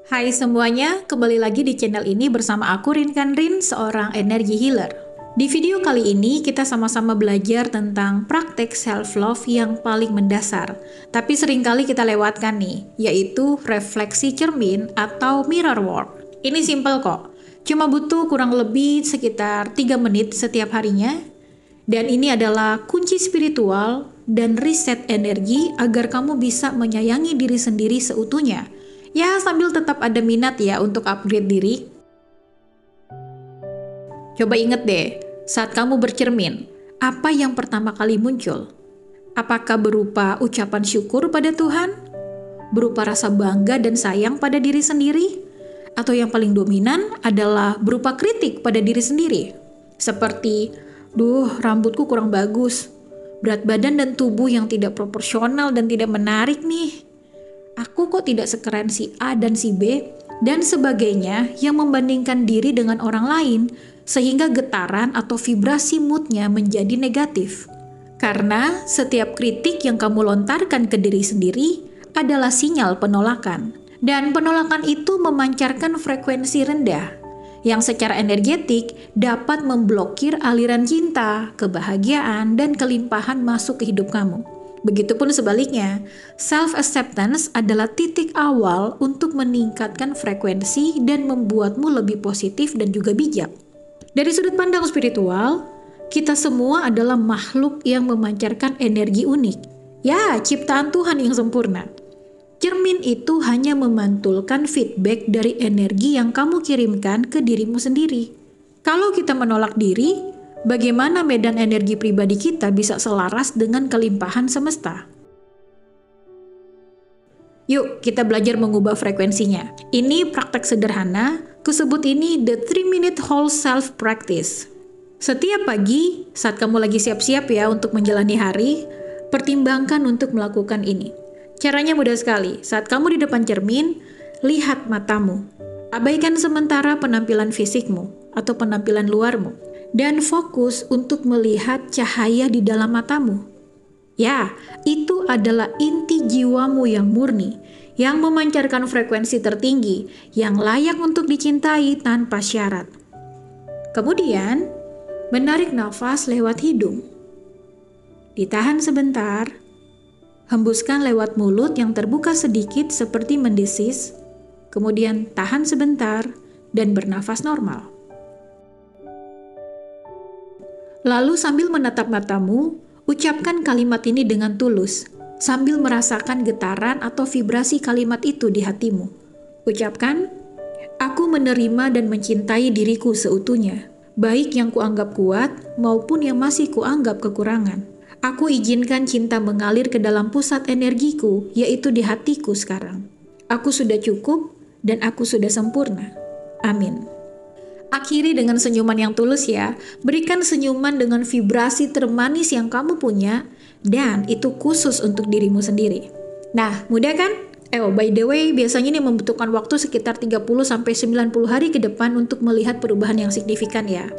Hai semuanya, kembali lagi di channel ini bersama aku Rinkan Rin, seorang energy healer. Di video kali ini kita sama-sama belajar tentang praktek self-love yang paling mendasar. Tapi seringkali kita lewatkan nih, yaitu refleksi cermin atau mirror work. Ini simple kok, cuma butuh kurang lebih sekitar 3 menit setiap harinya. Dan ini adalah kunci spiritual dan reset energi agar kamu bisa menyayangi diri sendiri seutuhnya. Ya, sambil tetap ada minat ya untuk upgrade diri. Coba inget deh, saat kamu bercermin, apa yang pertama kali muncul? Apakah berupa ucapan syukur pada Tuhan? Berupa rasa bangga dan sayang pada diri sendiri? Atau yang paling dominan adalah berupa kritik pada diri sendiri? Seperti, duh rambutku kurang bagus, berat badan dan tubuh yang tidak proporsional dan tidak menarik nih. Aku kok tidak sekeren si A dan si B, dan sebagainya yang membandingkan diri dengan orang lain, sehingga getaran atau vibrasi moodnya menjadi negatif. Karena setiap kritik yang kamu lontarkan ke diri sendiri adalah sinyal penolakan. Dan penolakan itu memancarkan frekuensi rendah, yang secara energetik dapat memblokir aliran cinta, kebahagiaan, dan kelimpahan masuk ke hidup kamu. Begitupun sebaliknya, self-acceptance adalah titik awal untuk meningkatkan frekuensi dan membuatmu lebih positif dan juga bijak. Dari sudut pandang spiritual, kita semua adalah makhluk yang memancarkan energi unik. Ya, ciptaan Tuhan yang sempurna. Cermin itu hanya memantulkan feedback dari energi yang kamu kirimkan ke dirimu sendiri. Kalau kita menolak diri, bagaimana medan energi pribadi kita bisa selaras dengan kelimpahan semesta? Yuk, kita belajar mengubah frekuensinya. Ini praktek sederhana, kusebut ini the 3-minute whole self practice. Setiap pagi, saat kamu lagi siap-siap ya untuk menjalani hari, pertimbangkan untuk melakukan ini. Caranya mudah sekali. Saat kamu di depan cermin, lihat matamu. Abaikan sementara penampilan fisikmu atau penampilan luarmu, dan fokus untuk melihat cahaya di dalam matamu. Ya, itu adalah inti jiwamu yang murni, yang memancarkan frekuensi tertinggi, yang layak untuk dicintai tanpa syarat. Kemudian, menarik nafas lewat hidung. Ditahan sebentar, hembuskan lewat mulut yang terbuka sedikit seperti mendesis, kemudian tahan sebentar dan bernafas normal. Lalu sambil menatap matamu, ucapkan kalimat ini dengan tulus, sambil merasakan getaran atau vibrasi kalimat itu di hatimu. Ucapkan, aku menerima dan mencintai diriku seutuhnya, baik yang kuanggap kuat maupun yang masih kuanggap kekurangan. Aku izinkan cinta mengalir ke dalam pusat energiku, yaitu di hatiku sekarang. Aku sudah cukup dan aku sudah sempurna. Amin. Akhiri dengan senyuman yang tulus ya. Berikan senyuman dengan vibrasi termanis yang kamu punya, dan itu khusus untuk dirimu sendiri. Nah, mudah kan? By the way, biasanya ini membutuhkan waktu sekitar 30-90 hari ke depan untuk melihat perubahan yang signifikan ya.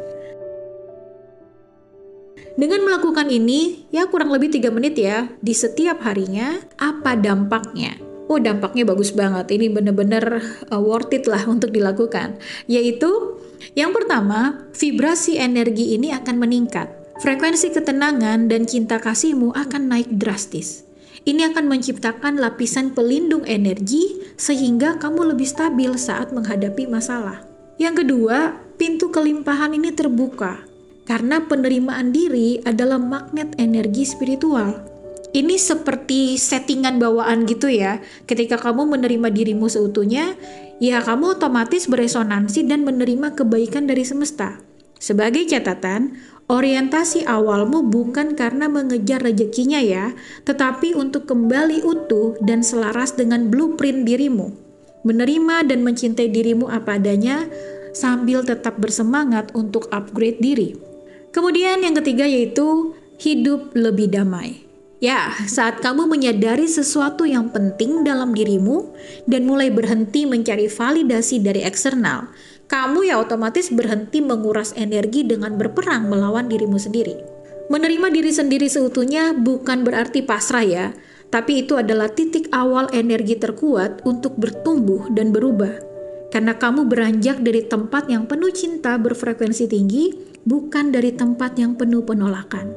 Dengan melakukan ini, ya kurang lebih 3 menit ya, di setiap harinya, apa dampaknya? Oh, dampaknya bagus banget. Ini benar-benar worth it lah untuk dilakukan. Yaitu, yang pertama, vibrasi energi ini akan meningkat. Frekuensi ketenangan dan cinta kasihmu akan naik drastis. Ini akan menciptakan lapisan pelindung energi sehingga kamu lebih stabil saat menghadapi masalah. Yang kedua, pintu kelimpahan ini terbuka. Karena penerimaan diri adalah magnet energi spiritual. Ini seperti settingan bawaan gitu ya. Ketika kamu menerima dirimu seutuhnya, ya kamu otomatis beresonansi dan menerima kebaikan dari semesta. Sebagai catatan, orientasi awalmu bukan karena mengejar rezekinya ya, tetapi untuk kembali utuh dan selaras dengan blueprint dirimu. Menerima dan mencintai dirimu apa adanya, sambil tetap bersemangat untuk upgrade diri. Kemudian yang ketiga yaitu hidup lebih damai. Ya, saat kamu menyadari sesuatu yang penting dalam dirimu dan mulai berhenti mencari validasi dari eksternal, kamu ya otomatis berhenti menguras energi dengan berperang melawan dirimu sendiri. Menerima diri sendiri seutuhnya bukan berarti pasrah ya, Tapi itu adalah titik awal energi terkuat untuk bertumbuh dan berubah. Karena kamu beranjak dari tempat yang penuh cinta berfrekuensi tinggi, bukan dari tempat yang penuh penolakan.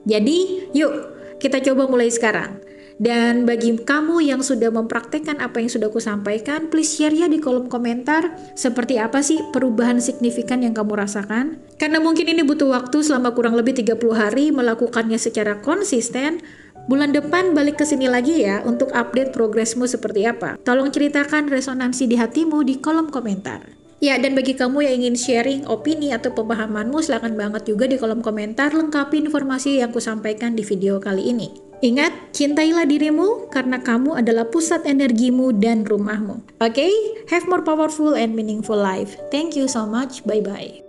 Jadi, yuk kita coba mulai sekarang. Dan bagi kamu yang sudah mempraktekkan apa yang sudah aku sampaikan, please share ya di kolom komentar seperti apa sih perubahan signifikan yang kamu rasakan. Karena mungkin ini butuh waktu selama kurang lebih 30 hari melakukannya secara konsisten. Bulan depan balik ke sini lagi ya untuk update progresmu seperti apa. Tolong ceritakan resonansi di hatimu di kolom komentar. Ya, dan bagi kamu yang ingin sharing opini atau pemahamanmu, silakan banget juga di kolom komentar lengkapi informasi yang kusampaikan di video kali ini. Ingat, cintailah dirimu karena kamu adalah pusat energimu dan rumahmu. Oke, have more powerful and meaningful life. Thank you so much. Bye-bye.